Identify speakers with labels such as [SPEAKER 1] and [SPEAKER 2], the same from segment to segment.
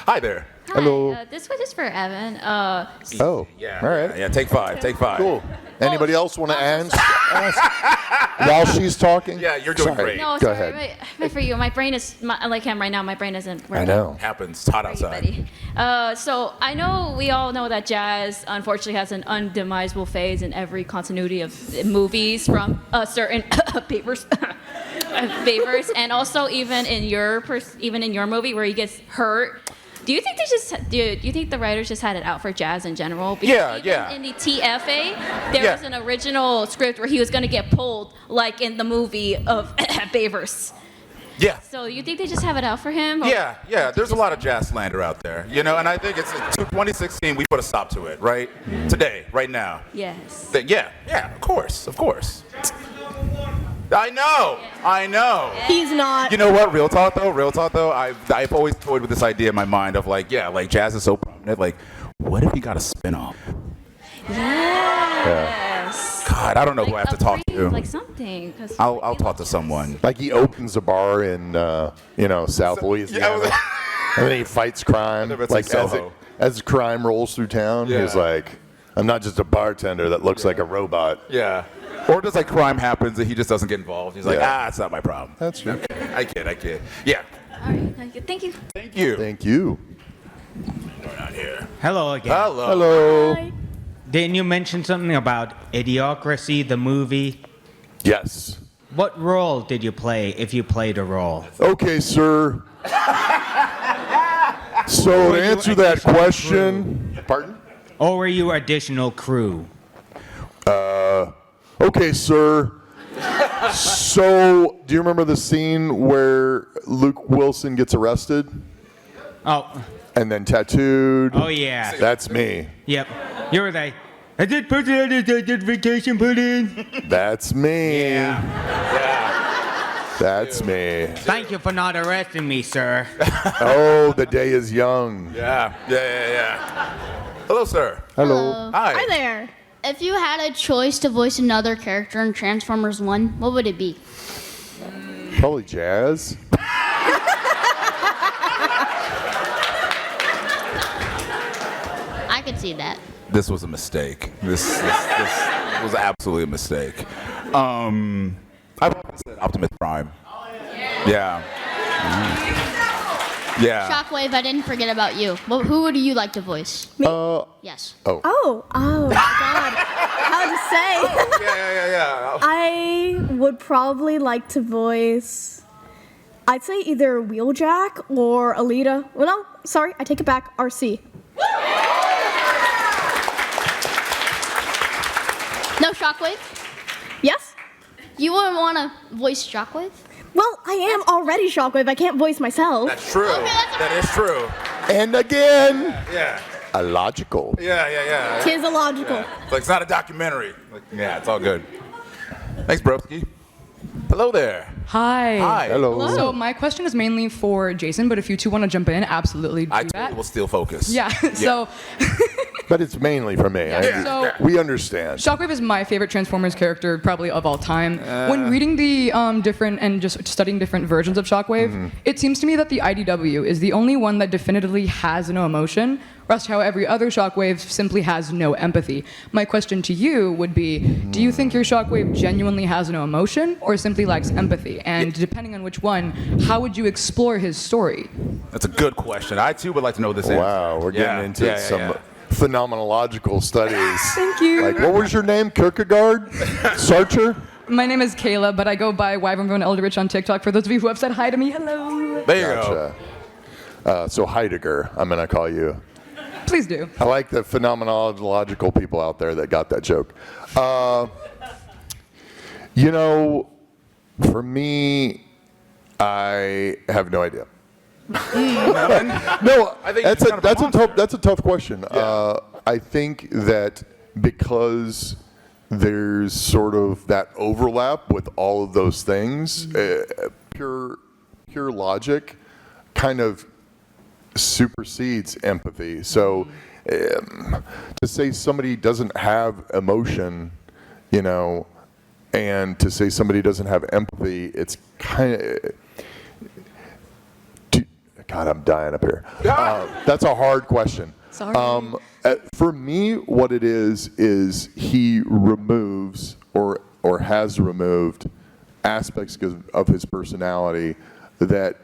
[SPEAKER 1] Hi there.
[SPEAKER 2] Hi,
[SPEAKER 3] Hello.
[SPEAKER 2] this one is for Evan.
[SPEAKER 3] Oh,
[SPEAKER 1] Yeah.
[SPEAKER 3] all right.
[SPEAKER 1] Yeah, take five. Take five.
[SPEAKER 3] Cool. Anybody else want to ask while she's talking?
[SPEAKER 1] Yeah, you're doing
[SPEAKER 3] Sorry.
[SPEAKER 1] great.
[SPEAKER 2] No,
[SPEAKER 3] Go
[SPEAKER 2] sorry.
[SPEAKER 3] ahead.
[SPEAKER 2] Wait for you. My brain is like him right now. My brain isn't working.
[SPEAKER 3] I know.
[SPEAKER 1] Happens. It's hot outside.
[SPEAKER 2] So I know we all know that jazz unfortunately has an undemisable phase in every continuity of movies from certain papers. Favors, and also even in your movie where he gets hurt. Do you think do you think the writers just had it out for jazz in general? Because
[SPEAKER 1] Yeah.
[SPEAKER 2] in the TFA, there was an original script where he was going to get pulled, like in the movie of Favors.
[SPEAKER 1] Yeah.
[SPEAKER 2] So you think they just have it out for him? Or
[SPEAKER 1] Yeah. There's a lot of jazz slander out there, and I think it's 2016. We put a stop to it, right? Today, right now.
[SPEAKER 2] Yes.
[SPEAKER 1] Yeah. Of course. I know.
[SPEAKER 4] He's not.
[SPEAKER 1] You know what? Real talk though. I've always toyed with this idea in my mind of like jazz is so prominent. Like, what if he got a spin-off?
[SPEAKER 2] Yes.
[SPEAKER 1] God, I don't know who I have to talk to.
[SPEAKER 2] Like something.
[SPEAKER 1] I'll talk to someone.
[SPEAKER 3] Like he opens a bar in, South Louisiana,
[SPEAKER 1] Yeah,
[SPEAKER 3] and then he fights crime.
[SPEAKER 1] It's
[SPEAKER 3] Like
[SPEAKER 1] Soho.
[SPEAKER 3] as crime rolls through town,
[SPEAKER 1] Yeah.
[SPEAKER 3] he's like, "I'm not just a bartender that looks like a robot."
[SPEAKER 1] Yeah. Or just like crime happens and he just doesn't get involved. He's like, it's not my problem.
[SPEAKER 3] That's true.
[SPEAKER 1] I kid. Yeah.
[SPEAKER 2] All right. Thank you.
[SPEAKER 1] Thank you.
[SPEAKER 3] Thank you.
[SPEAKER 1] Going on here.
[SPEAKER 5] Hello again.
[SPEAKER 3] Hello.
[SPEAKER 4] Hi.
[SPEAKER 5] Didn't you mention something about Idiocracy, the movie?
[SPEAKER 3] Yes.
[SPEAKER 5] What role did you play, if you played a role?
[SPEAKER 3] Okay, sir. So to answer that question, pardon?
[SPEAKER 5] Or were you additional crew?
[SPEAKER 3] Okay, sir. So, do you remember the scene where Luke Wilson gets arrested
[SPEAKER 5] Oh,
[SPEAKER 3] and then tattooed?
[SPEAKER 5] oh yeah.
[SPEAKER 3] That's me.
[SPEAKER 5] Yep. You were like, I did put in a identification put in.
[SPEAKER 3] That's me.
[SPEAKER 5] Yeah.
[SPEAKER 3] That's me.
[SPEAKER 5] Thank you for not arresting me, sir.
[SPEAKER 3] Oh, the day is young.
[SPEAKER 1] Yeah. Hello, sir.
[SPEAKER 3] Hello.
[SPEAKER 1] Hi.
[SPEAKER 4] Hi there.
[SPEAKER 6] If you had a choice to voice another character in Transformers 1, what would it be?
[SPEAKER 3] Probably Jazz.
[SPEAKER 6] I could see that.
[SPEAKER 1] This was a mistake. This was absolutely a mistake. I've always said Optimus Prime. Yeah. Yeah.
[SPEAKER 6] Shockwave, I didn't forget about you. Well, who would you like to voice? Yes.
[SPEAKER 4] Oh, God. How to say?
[SPEAKER 1] Yeah.
[SPEAKER 4] I would probably like to voice, I'd say either Wheeljack or Alita. Well, no, sorry, I take it back. RC.
[SPEAKER 6] No Shockwave?
[SPEAKER 4] Yes?
[SPEAKER 6] You wouldn't want to voice Shockwave?
[SPEAKER 4] Well, I am already Shockwave. I can't voice myself.
[SPEAKER 1] That's true. That is true.
[SPEAKER 3] And again,
[SPEAKER 1] Yeah.
[SPEAKER 3] illogical.
[SPEAKER 1] Yeah.
[SPEAKER 4] Tis illogical.
[SPEAKER 1] It's like it's not a documentary. Yeah, it's all good. Thanks, broski. Hello there.
[SPEAKER 7] Hi.
[SPEAKER 1] Hi.
[SPEAKER 3] Hello.
[SPEAKER 7] So my question is mainly for Jason, but if you two want to jump in, absolutely do
[SPEAKER 1] I
[SPEAKER 7] that.
[SPEAKER 1] totally will steal focus.
[SPEAKER 7] Yeah. So
[SPEAKER 3] But it's mainly for me.
[SPEAKER 7] So
[SPEAKER 3] We understand.
[SPEAKER 7] Shockwave is my favorite Transformers character, probably of all time. When reading the different and just studying different versions of Shockwave, it seems to me that the IDW is the only one that definitively has no emotion, or else how every other Shockwave simply has no empathy. My question to you would be, do you think your Shockwave genuinely has no emotion, or simply lacks empathy? And depending on which one, how would you explore his story?
[SPEAKER 1] That's a good question. I too would like to know this answer.
[SPEAKER 3] Wow, we're getting into some phenomenological studies.
[SPEAKER 7] Thank you.
[SPEAKER 3] Like, what was your name? Kierkegaard? Sartre?
[SPEAKER 7] My name is Kayla, but I go by Wyvern Eldritch on TikTok. For those of you who have said hi to me, hello.
[SPEAKER 1] There you go.
[SPEAKER 3] Gotcha. So Heidegger, I'm going to call you.
[SPEAKER 7] Please do.
[SPEAKER 3] I like the phenomenological people out there that got that joke. For me, I have no idea. No,
[SPEAKER 1] I think
[SPEAKER 3] that's a tough question. I think that because there's sort of that overlap with all of those things, pure logic kind of supersedes empathy. So to say somebody doesn't have emotion, and to say somebody doesn't have empathy, it's kind of God, I'm dying up here. That's a hard question.
[SPEAKER 7] Sorry.
[SPEAKER 3] For me, what it is he removes or has removed aspects of his personality that,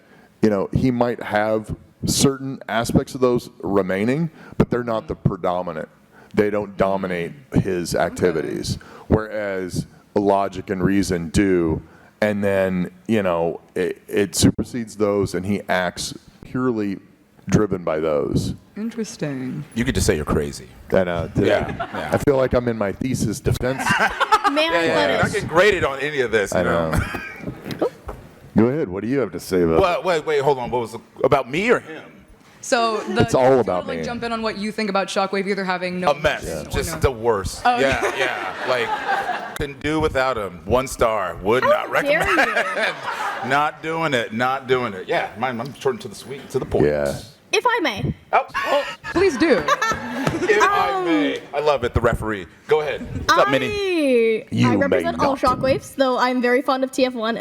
[SPEAKER 3] he might have certain aspects of those remaining, but they're not the predominant. They don't dominate his activities, whereas logic and reason do. And then, it supersedes those, and he acts purely driven by those.
[SPEAKER 7] Interesting.
[SPEAKER 1] You could just say you're crazy.
[SPEAKER 3] And
[SPEAKER 1] Yeah.
[SPEAKER 3] I feel like I'm in my thesis defense.
[SPEAKER 4] Manly
[SPEAKER 1] You're not
[SPEAKER 4] letters.
[SPEAKER 1] getting graded on any of this.
[SPEAKER 3] I know. Go ahead. What do you have to say about
[SPEAKER 1] Wait, hold on. What was about me or him?
[SPEAKER 7] So
[SPEAKER 3] It's all about
[SPEAKER 7] like
[SPEAKER 3] me.
[SPEAKER 7] jump in on what you think about Shockwave, either having no
[SPEAKER 1] A mess.
[SPEAKER 7] emotion or
[SPEAKER 1] Just
[SPEAKER 7] no.
[SPEAKER 1] the worst.
[SPEAKER 7] Oh,
[SPEAKER 1] yeah. Like, couldn't do without him. 1 star. Would not
[SPEAKER 4] dare
[SPEAKER 1] recommend. Not doing it. Yeah, I'm short and to the point.
[SPEAKER 3] Yeah.
[SPEAKER 4] If I may.
[SPEAKER 1] Oh,
[SPEAKER 7] Please do.
[SPEAKER 1] if I may. I love it, the referee. Go ahead. What's up, Minnie?
[SPEAKER 3] You
[SPEAKER 4] I represent
[SPEAKER 3] may
[SPEAKER 4] all
[SPEAKER 3] not.
[SPEAKER 4] Shockwaves, though I'm very fond of TF1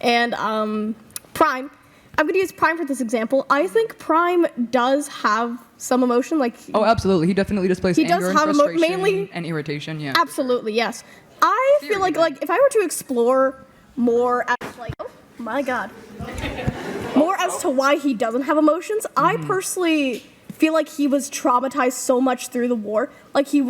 [SPEAKER 4] and Prime. I'm going to use Prime for this example. I think Prime does have some emotion, like
[SPEAKER 7] Oh, absolutely. He definitely displays
[SPEAKER 4] He does
[SPEAKER 7] anger and
[SPEAKER 4] have
[SPEAKER 7] frustration
[SPEAKER 4] mainly-
[SPEAKER 7] and irritation. Yeah.
[SPEAKER 4] absolutely, yes. I feel like if I were to explore more as like, oh my god, more as to why he doesn't have emotions, I personally feel like he was traumatized so much through the war. Like he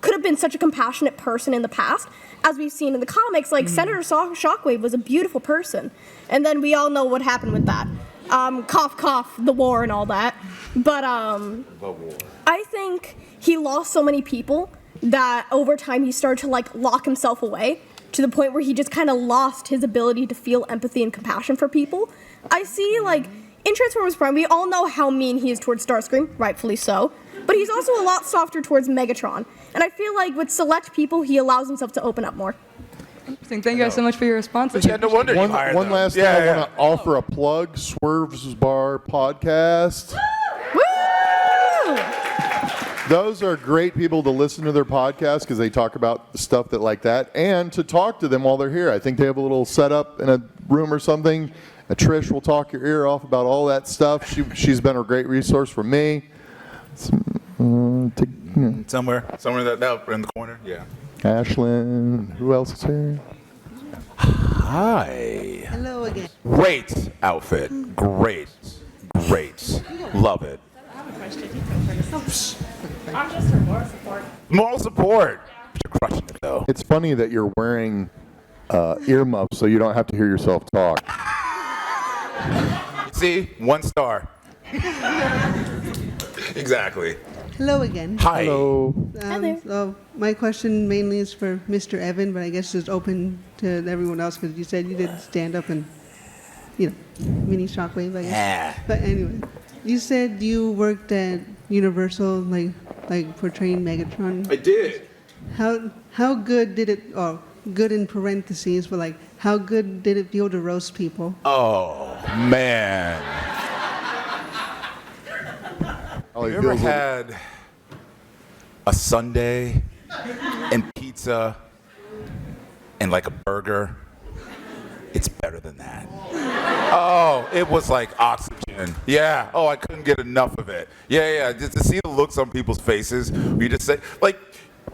[SPEAKER 4] could have been such a compassionate person in the past, as we've seen in the comics. Like Senator Shockwave was a beautiful person, and then we all know what happened with that. Cough, cough, the war and all that. But I think he lost so many people that over time he started to like lock himself away to the point where he just kind of lost his ability to feel empathy and compassion for people. I see, like, in Transformers Prime, we all know how mean he is towards Starscream, rightfully so, but he's also a lot softer towards Megatron. And I feel like with select people, he allows himself to open up more.
[SPEAKER 7] Interesting. Thank you guys so much for your responses.
[SPEAKER 1] Yeah, no wonder you hired
[SPEAKER 3] One
[SPEAKER 1] them.
[SPEAKER 3] last thing I want to offer a plug. Swerve's Bar podcast.
[SPEAKER 4] Woo!
[SPEAKER 3] Those are great people to listen to their podcast because they talk about stuff like that, and to talk to them while they're here. I think they have a little setup in a room or something. Trish will talk your ear off about all that stuff. She's been a great resource for me.
[SPEAKER 1] Somewhere that in the corner. Yeah.
[SPEAKER 3] Ashlyn, who else is here?
[SPEAKER 1] Hi.
[SPEAKER 8] Hello again.
[SPEAKER 1] Great outfit. Great. Love it.
[SPEAKER 9] I'm just her moral support.
[SPEAKER 1] Moral support. You're crushing it though.
[SPEAKER 3] It's funny that you're wearing earmuffs so you don't have to hear yourself talk.
[SPEAKER 1] See, 1 star. Exactly.
[SPEAKER 8] Hello again.
[SPEAKER 1] Hi.
[SPEAKER 3] Hello.
[SPEAKER 4] Hi there.
[SPEAKER 8] So my question mainly is for Mr. Evan, but I guess it's open to everyone else because you said you did stand up and, mini Shockwave, I guess.
[SPEAKER 1] Yeah.
[SPEAKER 8] But anyway, you said you worked at Universal, like portraying Megatron.
[SPEAKER 1] I did.
[SPEAKER 8] How good did it? Oh, good in parentheses, but like how good did it feel to roast people?
[SPEAKER 1] Oh man. Have you ever had a sundae and pizza and like a burger? It's better than that. Oh, it was like oxygen. Yeah. Oh, I couldn't get enough of it. Yeah. Just to see the looks on people's faces, you just say, like,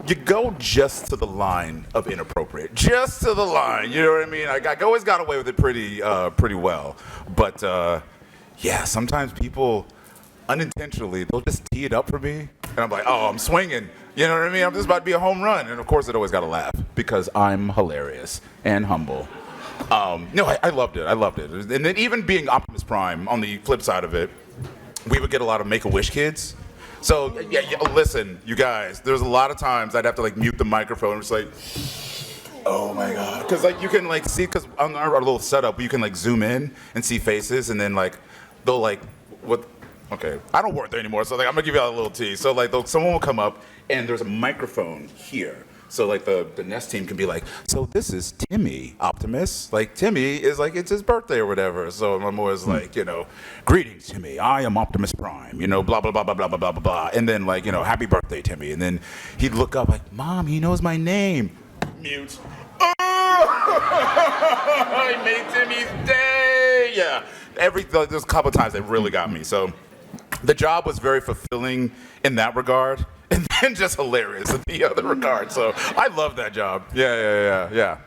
[SPEAKER 1] you go just to the line of inappropriate. Just to the line. You know what I mean? I always got away with it pretty well. But, yeah, sometimes people unintentionally, they'll just tee it up for me. And I'm like, oh, I'm swinging. You know what I mean? I'm just about to be a home run. And, of course, it always got to laugh because I'm hilarious and humble. No, I loved it. And then even being Optimus Prime, on the flip side of it, we would get a lot of Make-A-Wish kids. So, yeah, listen, you guys, there's a lot of times I'd have to, like, mute the microphone and just like, oh, my God. Because, like, you can, like, see, because on our little setup, you can, like, zoom in and see faces, and then, like, they'll, like, okay, I don't work there anymore, so, like, I'm going to give you all a little tease. So, like, someone will come up, and there's a microphone here. So, like, the Nest team can be like, so this is Timmy, Optimus. Like, Timmy is, like, it's his birthday or whatever. So I'm always like, greetings, Timmy. I am Optimus Prime. Blah, blah, blah, blah, blah, blah, blah, blah, blah. And then, like, happy birthday, Timmy. And then he'd look up like, Mom, he knows my name. Mute. Oh! I made Timmy's day. Yeah. There's a couple of times they really got me. So the job was very fulfilling in that regard, and then just hilarious in the other regard. So I love that job. Yeah.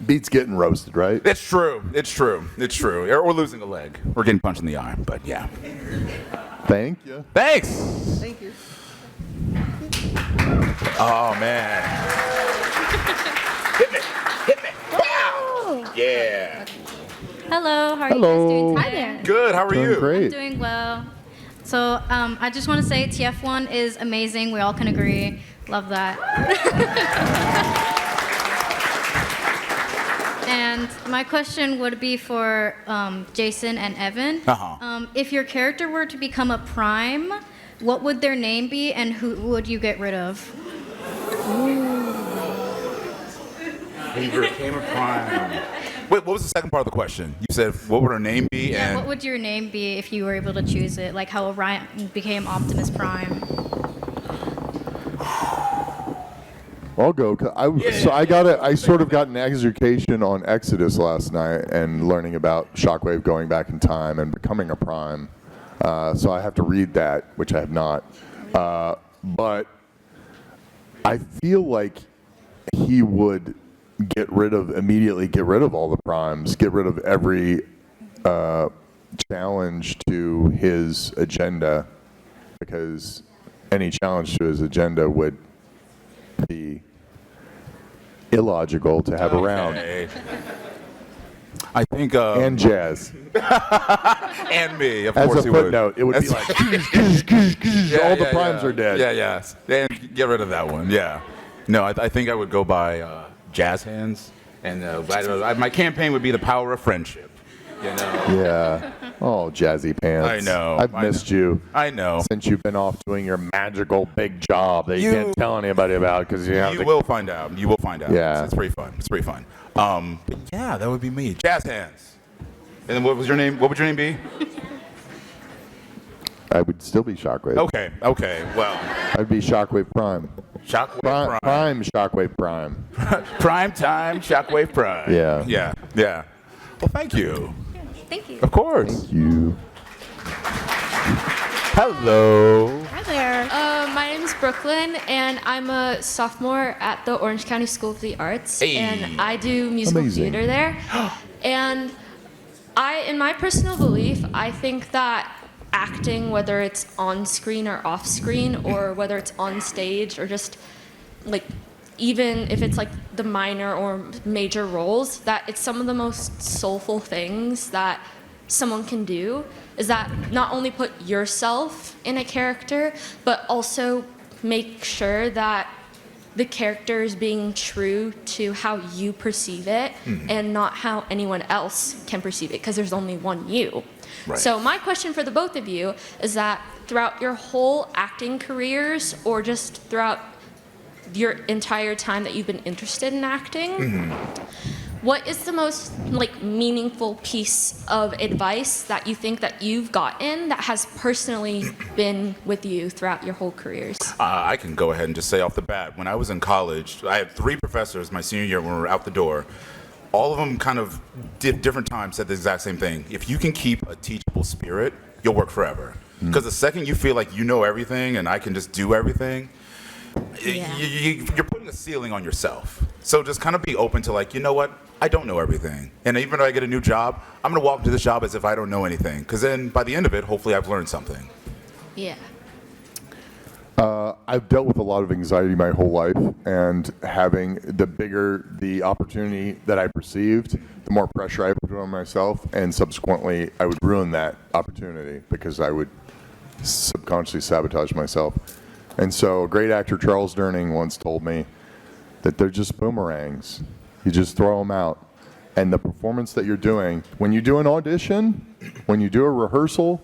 [SPEAKER 3] Beats getting roasted, right?
[SPEAKER 1] It's true. Or losing a leg. Or getting punched in the eye. But yeah.
[SPEAKER 3] Thank you.
[SPEAKER 1] Thanks.
[SPEAKER 8] Thank you.
[SPEAKER 1] Oh man. Hit me. Wow. Yeah.
[SPEAKER 2] Hello, how are
[SPEAKER 3] Hello.
[SPEAKER 2] you guys doing
[SPEAKER 4] Hi
[SPEAKER 2] today?
[SPEAKER 4] there.
[SPEAKER 1] Good. How are
[SPEAKER 3] Doing
[SPEAKER 1] you?
[SPEAKER 3] great.
[SPEAKER 2] I'm doing well. So I just want to say TF1 is amazing. We all can agree. Love that. And my question would be for Jason and Evan. If your character were to become a Prime, what would their name be, and who would you get rid of?
[SPEAKER 1] He became a Prime. Wait, what was the second part of the question? You said, what would her name be?
[SPEAKER 2] Yeah,
[SPEAKER 1] and
[SPEAKER 2] what would your name be if you were able to choose it? Like how Orion became Optimus Prime.
[SPEAKER 3] I'll go. I sort of got an education on Exodus last night and learning about Shockwave going back in time and becoming a Prime. So I have to read that, which I have not. But I feel like he would immediately get rid of all the Primes, get rid of every challenge to his agenda, because any challenge to his agenda would be illogical to have around.
[SPEAKER 1] I think
[SPEAKER 3] And Jazz.
[SPEAKER 1] and me, of
[SPEAKER 3] As
[SPEAKER 1] course
[SPEAKER 3] a
[SPEAKER 1] he would.
[SPEAKER 3] footnote, it would be like, all the Primes are dead.
[SPEAKER 1] Yeah. And get rid of that one. Yeah. No, I think I would go by Jazz Hands, and my campaign would be the power of friendship. You know.
[SPEAKER 3] Yeah. Oh, Jazzy Pants.
[SPEAKER 1] I know.
[SPEAKER 3] I've missed you.
[SPEAKER 1] I know.
[SPEAKER 3] Since you've been off doing your magical big job that you can't tell anybody about because you
[SPEAKER 1] will find out. You will find out.
[SPEAKER 3] Yeah.
[SPEAKER 1] It's pretty fun. But yeah, that would be me. Jazz Hands. And then what would your name be?
[SPEAKER 3] I would still be Shockwave.
[SPEAKER 1] Okay. Well.
[SPEAKER 3] I'd be Shockwave Prime.
[SPEAKER 1] Shockwave Prime.
[SPEAKER 3] Prime Shockwave Prime.
[SPEAKER 1] Prime time Shockwave Prime.
[SPEAKER 3] Yeah.
[SPEAKER 1] Yeah. Well, thank you.
[SPEAKER 2] Thank you.
[SPEAKER 1] Of course.
[SPEAKER 3] Thank you.
[SPEAKER 1] Hello.
[SPEAKER 4] Hi there.
[SPEAKER 9] My name is Brooklyn, and I'm a sophomore at the Orange County School of the Arts,
[SPEAKER 1] Hey.
[SPEAKER 9] and I do musical
[SPEAKER 3] Amazing.
[SPEAKER 9] theater there. And in my personal belief, I think that acting, whether it's on screen or off screen, or whether it's on stage or just like even if it's like the minor or major roles, that it's some of the most soulful things that someone can do, is that not only put yourself in a character, but also make sure that the character is being true to how you perceive it and not how anyone else can perceive it, because there's only one you.
[SPEAKER 1] Right.
[SPEAKER 9] So my question for the both of you is that throughout your whole acting careers, or just throughout your entire time that you've been interested in acting, what is the most meaningful piece of advice that you think that you've gotten that has personally been with you throughout your whole careers?
[SPEAKER 1] I can go ahead and just say off the bat, when I was in college, I had 3 professors my senior year when we were out the door. All of them kind of did different times, said the exact same thing. If you can keep a teachable spirit, you'll work forever. Because the second you feel like you know everything and I can just do everything, you're putting a ceiling on yourself. So just kind of be open to you know what? I don't know everything. And even though I get a new job, I'm going to walk into this job as if I don't know anything. Because then by the end of it, hopefully I've learned something.
[SPEAKER 9] Yeah.
[SPEAKER 3] I've dealt with a lot of anxiety my whole life, and having the bigger the opportunity that I perceived, the more pressure I put on myself, and subsequently I would ruin that opportunity because I would subconsciously sabotage myself. And so great actor Charles Durning once told me that they're just boomerangs. You just throw them out. And the performance that you're doing, when you do an audition, when you do a rehearsal,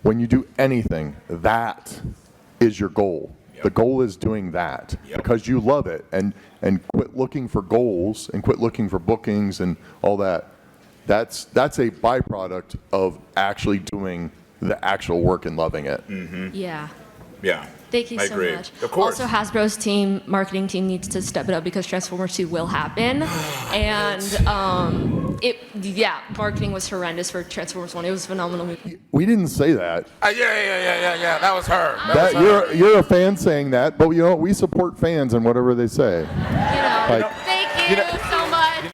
[SPEAKER 3] when you do anything, that is your goal. Yep. The goal is doing that because you love it, and quit looking for goals and quit looking for bookings and all that. That's a byproduct of actually doing the actual work and loving it.
[SPEAKER 9] Yeah.
[SPEAKER 1] Yeah.
[SPEAKER 9] Thank you
[SPEAKER 1] I
[SPEAKER 9] so
[SPEAKER 1] agree.
[SPEAKER 9] much.
[SPEAKER 1] Of course.
[SPEAKER 9] Also, Hasbro's marketing team needs to step it up because Transformers 2 will happen. And marketing was horrendous for Transformers 1. It was a phenomenal movie.
[SPEAKER 3] We didn't say that.
[SPEAKER 1] Yeah. That was her.
[SPEAKER 3] You're a fan saying that, but you know we support fans and whatever they say.
[SPEAKER 9] Thank you so much.